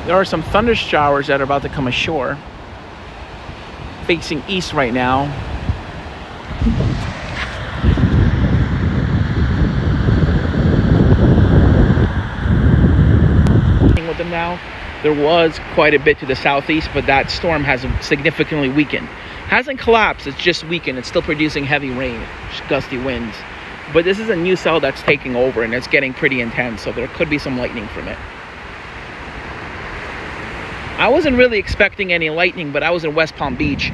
There are some thunder showers that are about to come ashore, facing east right now. With them now, there was quite a bit to the southeast, but that storm has significantly weakened. Hasn't collapsed, it's just weakened. It's still producing heavy rain, gusty winds. But this is a new cell that's taking over, and it's getting pretty intense, so there could be some lightning from it. I wasn't really expecting any lightning, but I was in West Palm Beach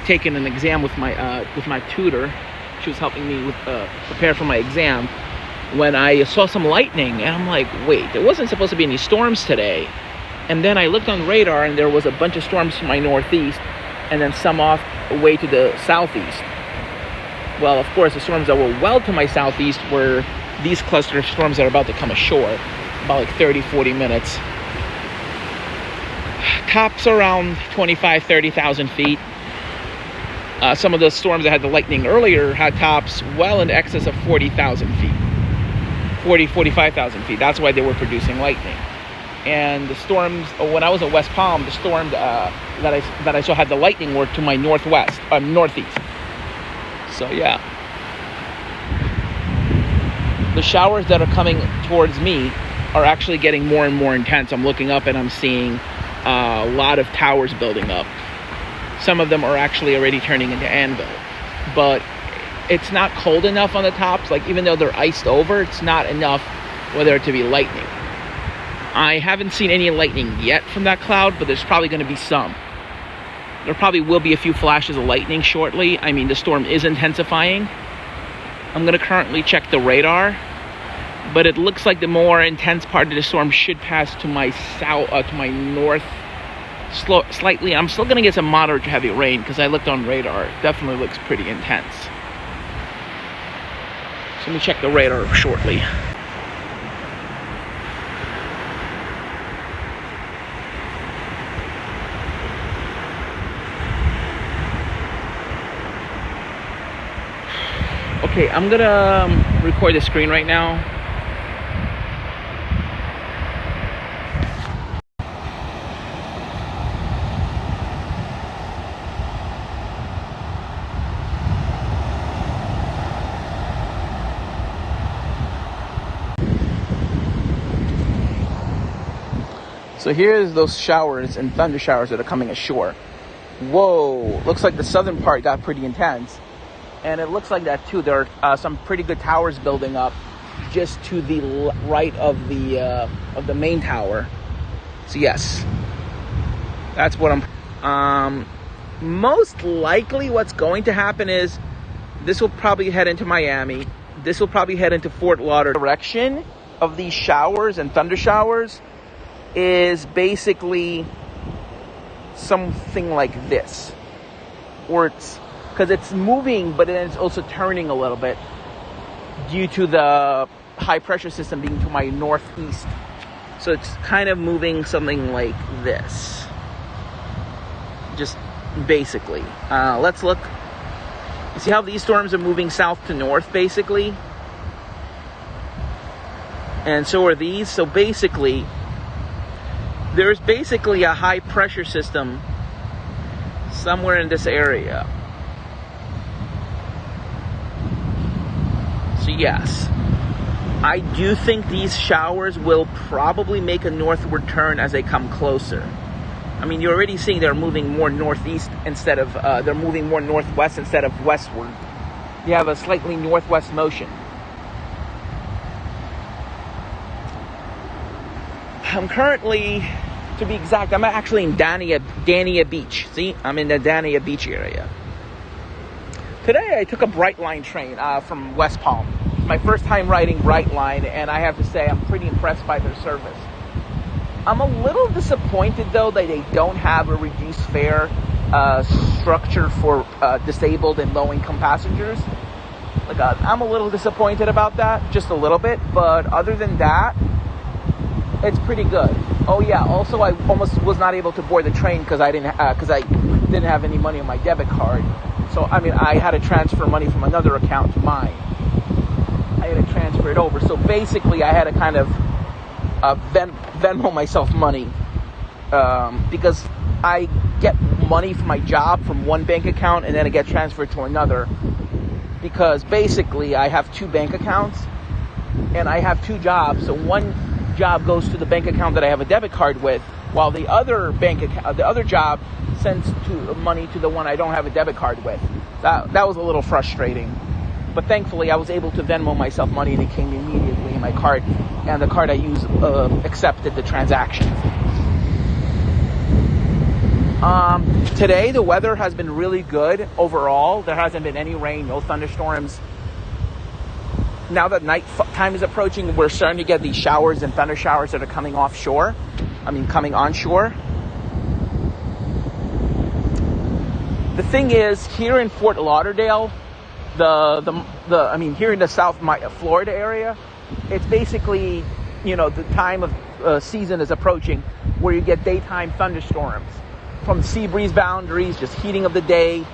taking an exam with my tutor. She was helping me with prepare for my exam when I saw some lightning, and I'm like, wait, there wasn't supposed to be any storms today. And then I looked on the radar, and there was a bunch of storms to my northeast, and then some off away to the southeast. Well, of course, the storms that were well to my southeast were these cluster of storms that are about to come ashore, about like 30-40 minutes. Tops around 25,000 30,000 feet. Some of the storms that had the lightning earlier had tops well in excess of 40,000 feet, 45,000 feet. That's why they were producing lightning. And the storms, when I was at West Palm, the storm that I saw had the lightning were to my northeast. So yeah, the showers that are coming towards me are actually getting more and more intense. I'm looking up and I'm seeing a lot of towers building up. Some of them are actually already turning into anvil, but it's not cold enough on the tops. Like, even though they're iced over, it's not enough for there to be lightning. I haven't seen any lightning yet from that cloud, but there's probably going to be some. There probably will be a few flashes of lightning shortly. I mean, the storm is intensifying. I'm going to currently check the radar, but it looks like the more intense part of the storm should pass to my south, to my north, slightly. I'm still going to get some moderate to heavy rain because I looked on radar. It definitely looks pretty intense. So let me check the radar shortly. Okay, I'm gonna record the screen right now. So here's those showers and thunder showers that are coming ashore. Whoa, looks like the southern part got pretty intense. And it looks like that too. There are some pretty good towers building up just to the right of the main tower. So yes, that's what I'm. Most likely, what's going to happen is this will probably head into Miami. This will probably head into Fort Lauderdale. Direction of these showers and thunder showers is basically something like this, or it's. Because it's moving, but then it's also turning a little bit due to the high pressure system being to my northeast. So it's kind of moving something like this. Just basically. Let's look. You see how these storms are moving south to north, basically? And so are these. So basically, there's basically a high pressure system somewhere in this area. So yes, I do think these showers will probably make a northward turn as they come closer. I mean, you're already seeing they're moving more northeast instead of, they're moving more northwest instead of westward. You have a slightly northwest motion. I'm currently, to be exact, I'm actually in Dania Beach. See, I'm in the Dania Beach area. Today I took a Brightline train from West Palm. My first time riding Brightline, and I have to say I'm pretty impressed by their service. I'm a little disappointed though that they don't have a reduced fare structure for disabled and low-income passengers. Like I'm a little disappointed about that, just a little bit. But other than that, it's pretty good. Oh yeah, also I almost was not able to board the train because I didn't have any money on my debit card. So, I mean, I had to transfer money from another account to mine. I had to transfer it over. So, basically, I had to kind of Venmo myself money because I get money from my job from one bank account and then it gets transferred to another. Because basically I have two bank accounts and I have two jobs. So one job goes to the bank account that I have a debit card with, while the other job sends money to the one I don't have a debit card with. That was a little frustrating. But thankfully I was able to Venmo myself money and it came immediately in my card, and the card I use accepted the transaction. Today the weather has been really good overall. There hasn't been any rain, no thunderstorms. Now that night time is approaching, we're starting to get these showers and thunder showers that are coming offshore. Coming onshore. The thing is, here in Fort Lauderdale, here in the South Florida area, it's basically, the time of season is approaching where you get daytime thunderstorms from sea breeze boundaries, just heating of the day.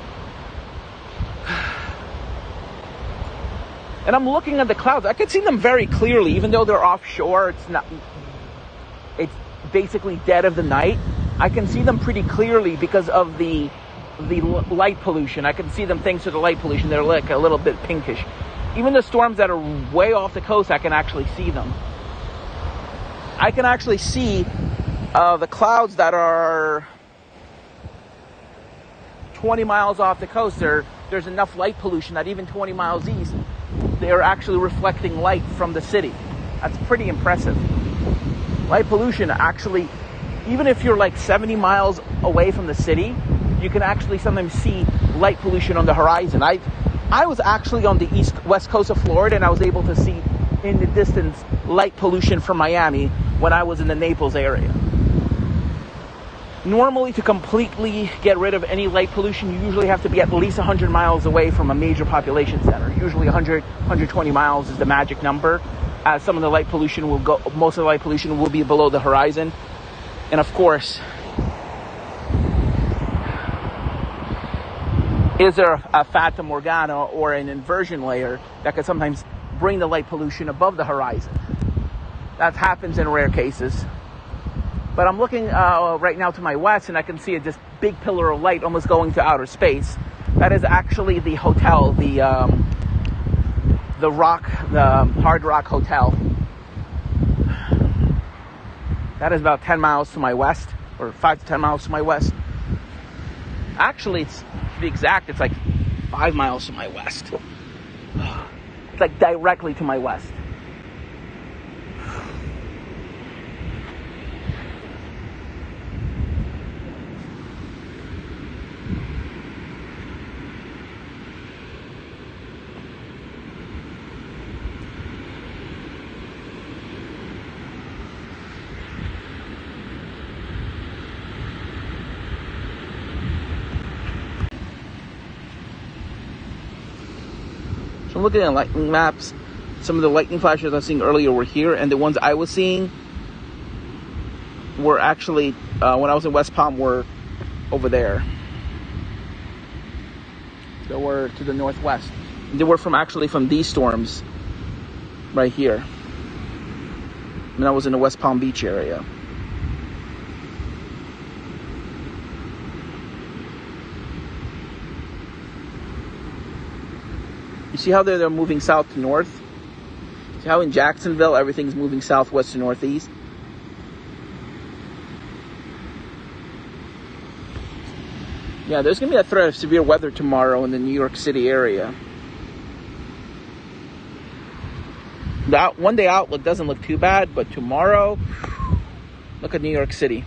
And I'm looking at the clouds. I can see them very clearly, even though they're offshore. It's basically dead of the night. I can see them pretty clearly because of the light pollution. I can see them thanks to the light pollution. They're like a little bit pinkish. Even the storms that are way off the coast, I can actually see them. I can actually see the clouds that are 20 miles off the coast. There's enough light pollution that even 20 miles east, they're actually reflecting light from the city. That's pretty impressive. Light pollution actually, even if you're like 70 miles away from the city, you can actually sometimes see light pollution on the horizon. I was actually on the west coast of Florida, and I was able to see in the distance light pollution from Miami when I was in the Naples area. Normally, to completely get rid of any light pollution, you usually have to be at least 100 miles away from a major population center. Usually 100, 120 miles is the magic number, as most of the light pollution will be below the horizon. And of course, is there a Fata Morgana or an inversion layer that could sometimes bring the light pollution above the horizon? That happens in rare cases. But I'm looking right now to my west, and I can see this big pillar of light almost going to outer space. That is actually the hotel, the Hard Rock Hotel. That is about 10 miles to my west, or 5 to 10 miles to my west. Actually, to be exact, it's like 5 miles to my west. It's like directly to my west. I'm looking at lightning maps. Some of the lightning flashes I was seeing earlier were here, and the ones I was seeing were actually, when I was in West Palm, were over there. They were to the northwest. They were from these storms right here. When I was in the West Palm Beach area. You see how they're moving south to north? See how in Jacksonville everything's moving southwest to northeast? Yeah, there's going to be a threat of severe weather tomorrow in the New York City area. The one-day outlook doesn't look too bad, but tomorrow, look at New York City.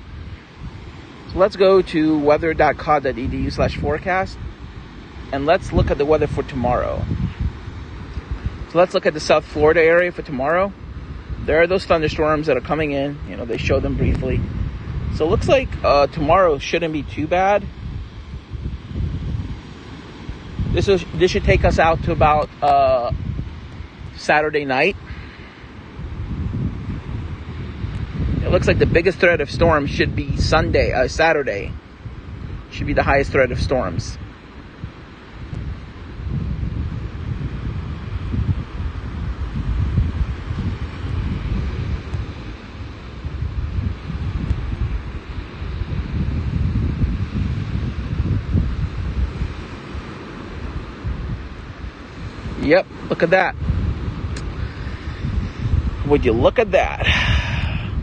So let's go to weather.cod.edu/forecast, and let's look at the weather for tomorrow. So let's look at the South Florida area for tomorrow. There are those thunderstorms that are coming in. They show them briefly. So it looks like tomorrow shouldn't be too bad. This should take us out to about Saturday night. It looks like the biggest threat of storms should be Saturday. Should be the highest threat of storms. Yep, look at that. Would you look at that?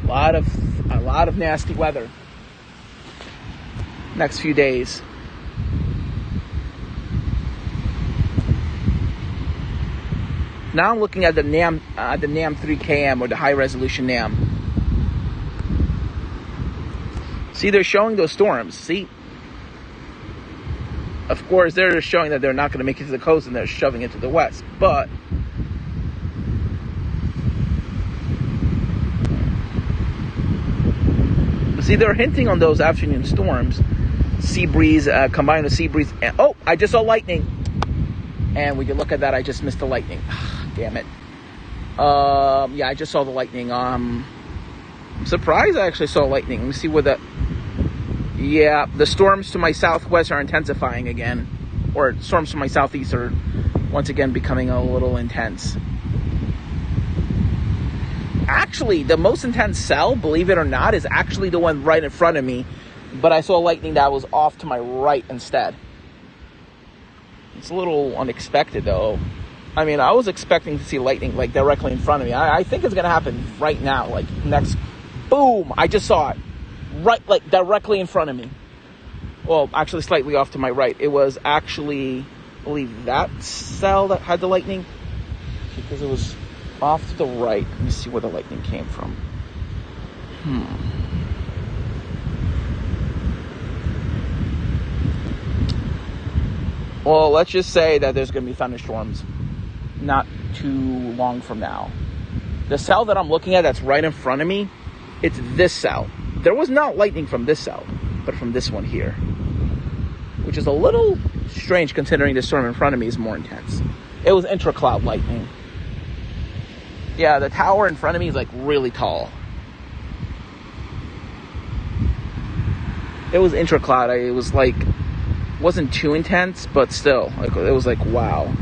A lot of nasty weather next few days. Now I'm looking at the NAM 3KM, or the high resolution NAM. See, they're showing those storms. See, of course, they're showing that they're not going to make it to the coast, and they're shoving it to the west. But see, they're hinting on those afternoon storms. Sea breeze combined with sea breeze. And, oh, I just saw lightning. And would you look at that? I just missed the lightning. Damn it. Yeah, I just saw the lightning. I'm surprised I actually saw lightning. Let me see where that... Yeah, the storms to my southwest are intensifying again. Or storms to my southeast are once again becoming a little intense. Actually, the most intense cell, believe it or not, is actually the one right in front of me. But I saw lightning that was off to my right instead. It's a little unexpected, though. I mean, I was expecting to see lightning, like, directly in front of me. I think it's going to happen right now, like, next... Boom! I just saw it. Right, like, directly in front of me. Well, actually, slightly off to my right. It was actually, I believe, that cell that had the lightning. Because it was off to the right. Let me see where the lightning came from. Well, let's just say that there's going to be thunderstorms not too long from now. The cell that I'm looking at that's right in front of me, it's this cell. There was not lightning from this cell, but from this one here. Which is a little strange considering the storm in front of me is more intense. It was intra-cloud lightning. Yeah, the tower in front of me is like really tall. It was intra-cloud. It was like... wasn't too intense, but still, like, it was like, wow.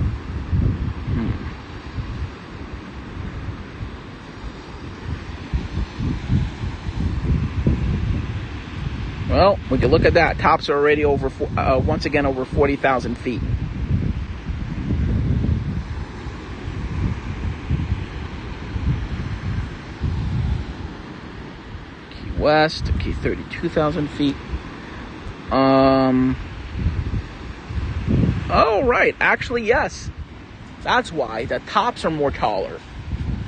Well, when you look at that, tops are already over, once again, over 40,000 feet. Key West, Key 32,000 feet. Oh, right. Actually, yes. That's why. The tops are more taller.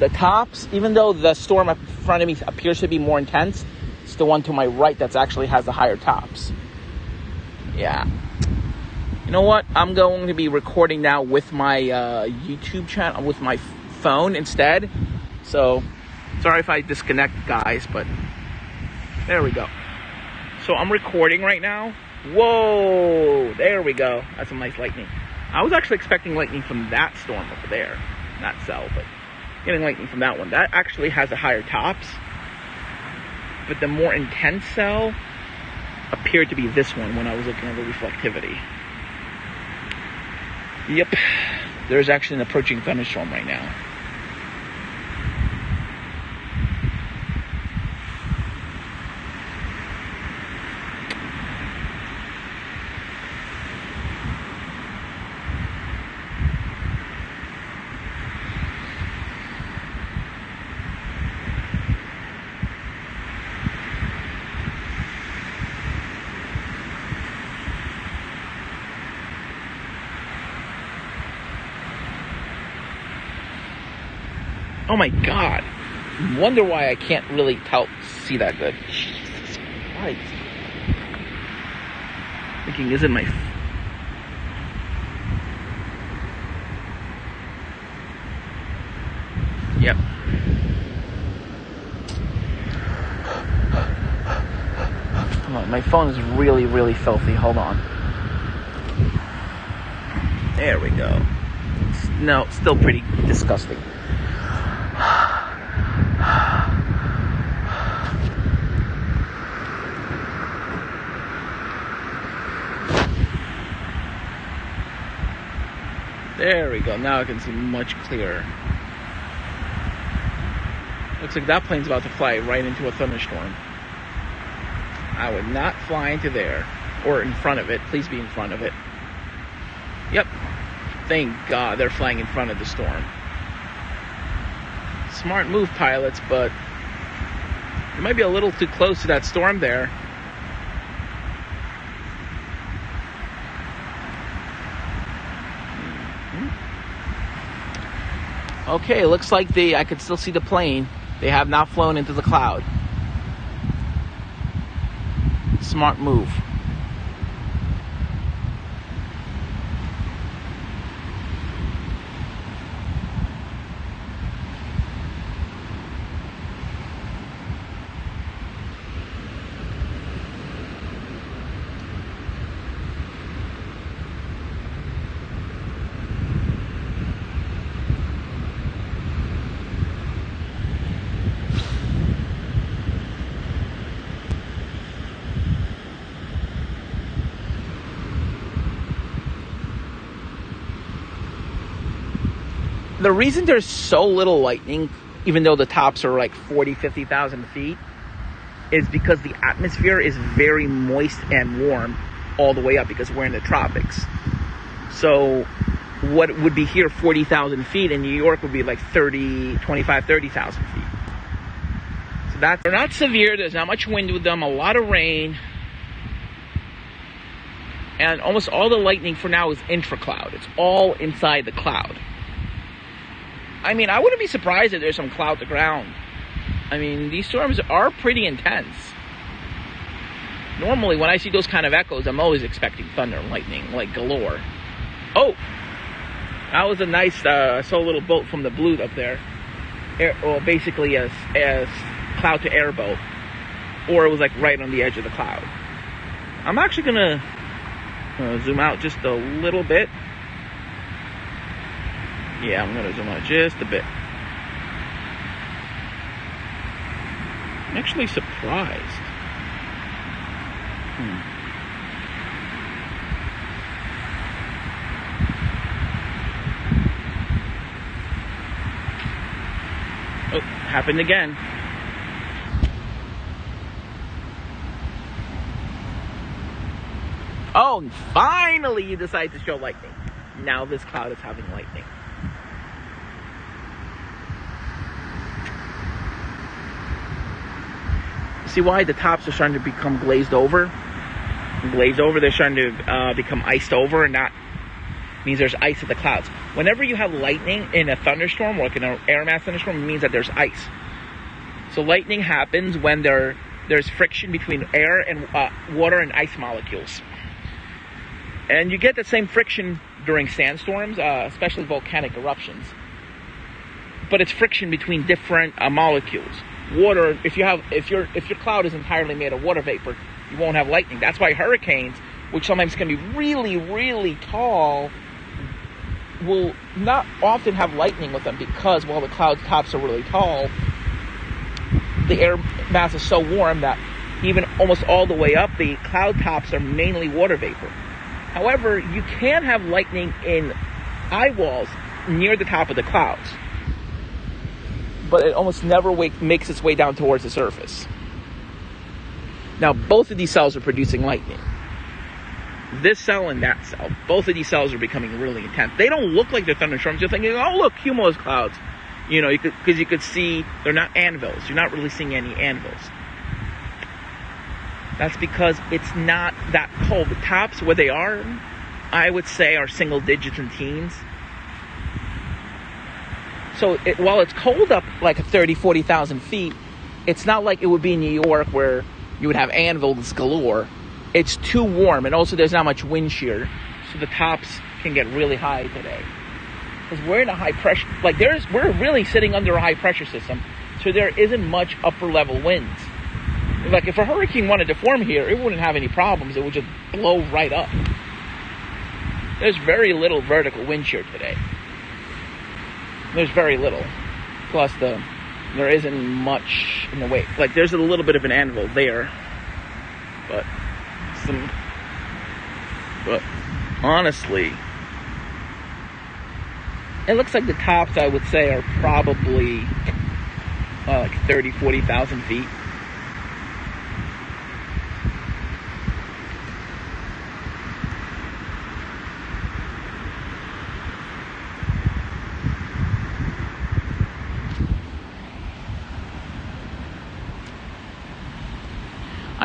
The tops, even though the storm up in front of me appears to be more intense, it's the one to my right that's actually has the higher tops. Yeah. You know what? I'm going to be recording now with my YouTube channel, with my phone instead. So, sorry if I disconnect, guys, but there we go. So, I'm recording right now. Whoa, there we go. That's some nice lightning. I was actually expecting lightning from that storm over there. Not cell, but getting lightning from that one. That actually has the higher tops. But the more intense cell appeared to be this one when I was looking at the reflectivity. Yep. There's actually an approaching thunderstorm right now. Oh my god. Wonder why I can't really see that good. Jesus Christ. Thinking, is it my... Yep. Hold on, my phone is really, really filthy. Hold on. There we go. No, still pretty disgusting. There we go. Now I can see much clearer. Looks like that plane's about to fly right into a thunderstorm. I would not fly into there. Or in front of it. Please be in front of it. Yep. Thank God they're flying in front of the storm. Smart move, pilots, but you might be a little too close to that storm there. Okay, it looks like I can still see the plane. They have not flown into the cloud. Smart move. The reason there's so little lightning, even though the tops are like 40, 50,000 feet, is because the atmosphere is very moist and warm all the way up because we're in the tropics. So what would be here 40,000 feet in New York would be like 30,000 feet. So they're not severe. There's not much wind with them, a lot of rain. And almost all the lightning for now is intra-cloud. It's all inside the cloud. I mean, I wouldn't be surprised if there's some cloud to ground. I mean, these storms are pretty intense. Normally, when I see those kind of echoes, I'm always expecting thunder and lightning, like galore. Oh! That was a nice, I saw a little boat from the blue up there. Basically a cloud-to-air boat. Or it was like right on the edge of the cloud. I'm actually going to zoom out just a little bit. Yeah, I'm going to zoom out just a bit. I'm actually surprised. Oh, happened again. Oh, finally you decide to show lightning. Now this cloud is having lightning. See why the tops are starting to become glazed over? They're starting to become iced over, and that means there's ice in the clouds. Whenever you have lightning in a thunderstorm, or like in an air mass thunderstorm, it means that there's ice. So lightning happens when there's friction between air and water and ice molecules. And you get the same friction during sandstorms, especially volcanic eruptions. But it's friction between different molecules. Water, if your cloud is entirely made of water vapor, you won't have lightning. That's why hurricanes, which sometimes can be really, really tall, will not often have lightning with them because while the cloud tops are really tall, the air mass is so warm that even almost all the way up, the cloud tops are mainly water vapor. However, you can have lightning in eye walls near the top of the clouds, but it almost never makes its way down towards the surface. Now, both of these cells are producing lightning. This cell and that cell, both of these cells are becoming really intense. They don't look like they're thunderstorms. You're thinking, oh, look, cumulus clouds. You know, because you could see they're not anvils. You're not really seeing any anvils. That's because it's not that cold. The tops, where they are, I would say, are single digits and teens. So while it's cold up like 30, 40,000 feet, it's not like it would be in New York where you would have anvils galore. It's too warm, and also there's not much wind shear, so the tops can get really high today. Because we're in a high pressure, we're really sitting under a high pressure system, so there isn't much upper level winds. Like if a hurricane wanted to form here, it wouldn't have any problems. It would just blow right up. There's very little vertical wind shear today. There's very little. Plus there isn't much in the way. Like there's a little bit of an anvil there. But honestly, it looks like the tops, I would say, are probably like 30, 40,000 feet.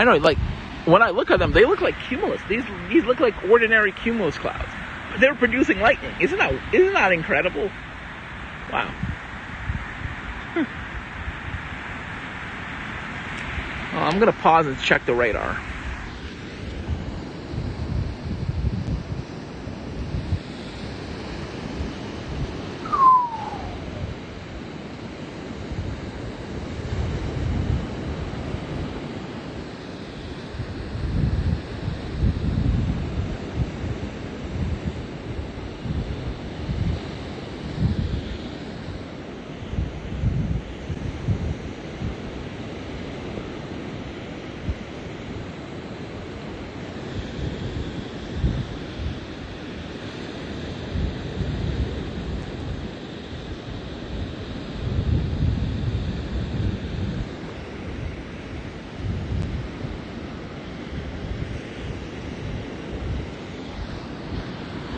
I know, like, when I look at them, they look like cumulus. These look like ordinary cumulus clouds. But they're producing lightning. Isn't that incredible? Wow. Well, I'm going to pause and check the radar.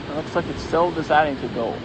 It looks like it's still deciding to go.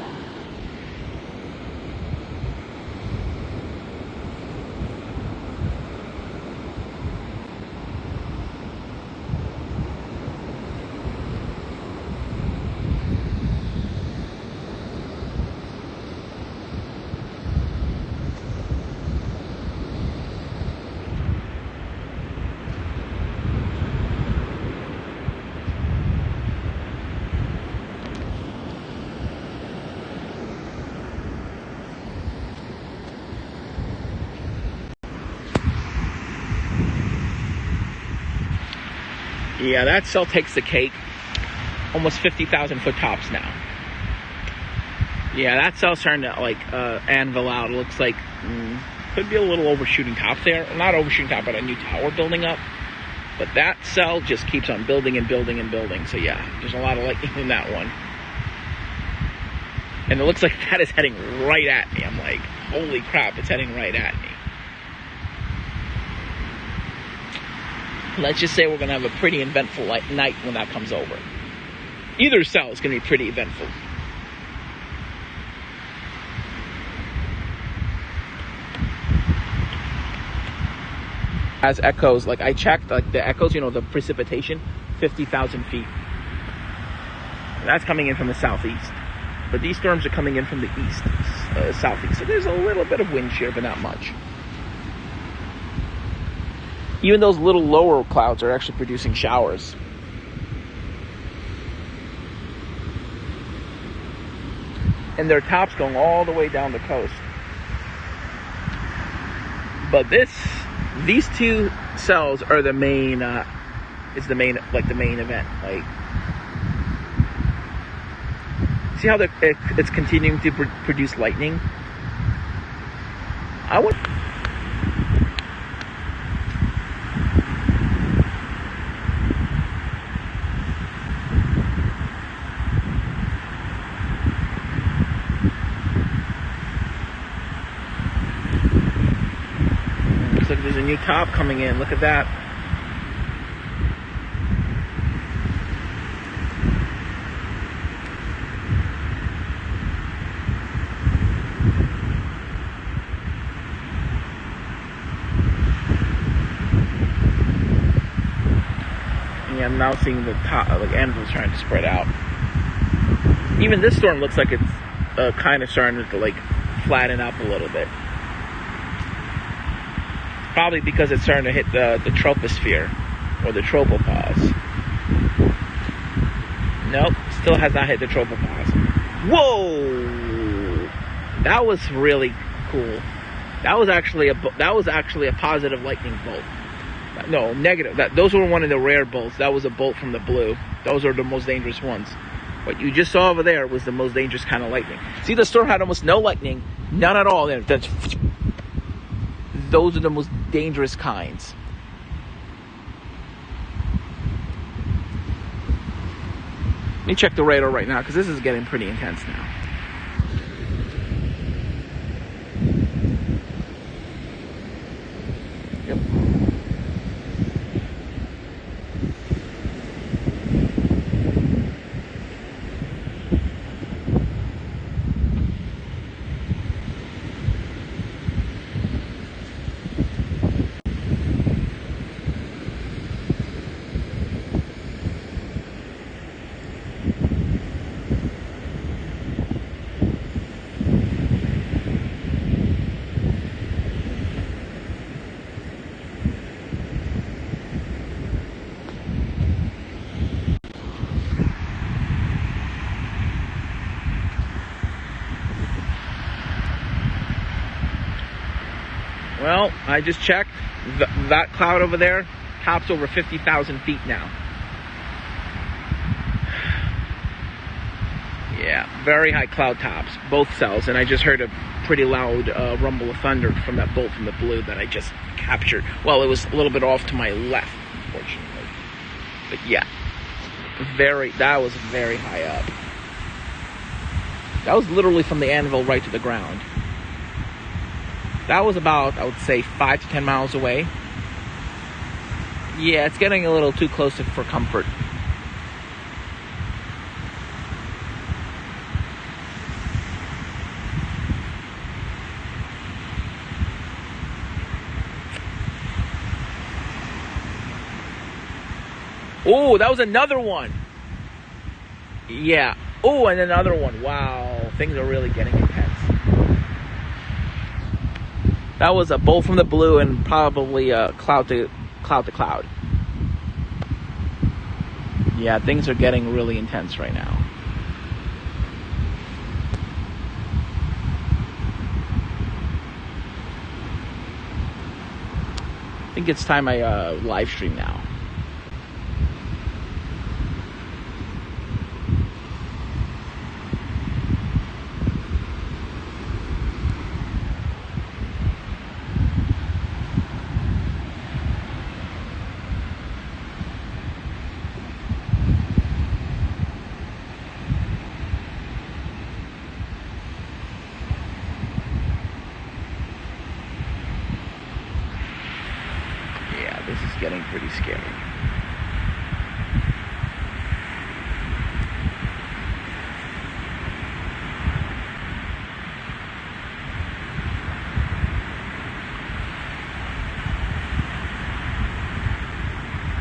Yeah, that cell takes the cake. Almost 50,000 foot tops now. Yeah, that cell's starting to like anvil out. It looks like could be a little overshooting top there. Not overshooting top, but a new tower building up. But that cell just keeps on building and building and building. So yeah, there's a lot of lightning in that one. And it looks like that is heading right at me. I'm like, holy crap, it's heading right at me. Let's just say we're going to have a pretty eventful night when that comes over. Either cell is going to be pretty eventful. As echoes, like I checked, like the echoes, you know, the precipitation, 50,000 feet. That's coming in from the southeast. But these storms are coming in from the east, southeast. So there's a little bit of wind shear, but not much. Even those little lower clouds are actually producing showers. And their tops going all the way down the coast. But these two cells are the main, the main event. Like, see how it's continuing to produce lightning? I would. Looks like there's a new top coming in. Look at that. Yeah, I'm now seeing the top, like anvils trying to spread out. Even this storm looks like it's kind of starting to like flatten up a little bit. Probably because it's starting to hit the troposphere or the tropopause. Nope, still has not hit the tropopause. Whoa! That was really cool. That was actually a positive lightning bolt. No, negative. Those were one of the rare bolts. That was a bolt from the blue. Those are the most dangerous ones. What you just saw over there was the most dangerous kind of lightning. See, the storm had almost no lightning, none at all. Those are the most dangerous kinds. Let me check the radar right now because this is getting pretty intense now. Yep. Well, I just checked. That cloud over there tops over 50,000 feet now. Yeah, very high cloud tops, both cells. And I just heard a pretty loud rumble of thunder from that bolt from the blue that I just captured. Well, it was a little bit off to my left, unfortunately. But yeah, that was very high up. That was literally from the anvil right to the ground. That was about, I would say, 5 to 10 miles away. Yeah, it's getting a little too close for comfort. Oh, that was another one. Yeah. Oh, and another one. Wow. Things are really getting intense. That was a bolt from the blue and probably a cloud to cloud. Yeah, things are getting really intense right now. I think it's time I live stream now. This is getting pretty scary.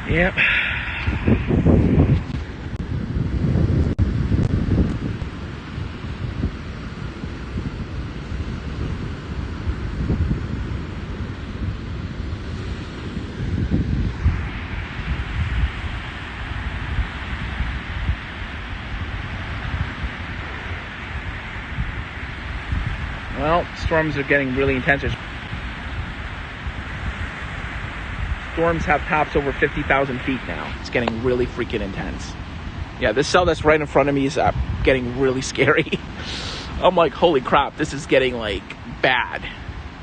Yep. Well, storms are getting really intense. Storms have tops over 50,000 feet now. It's getting really freaking intense. Yeah, this cell that's right in front of me is getting really scary. I'm like, holy crap, this is getting like bad.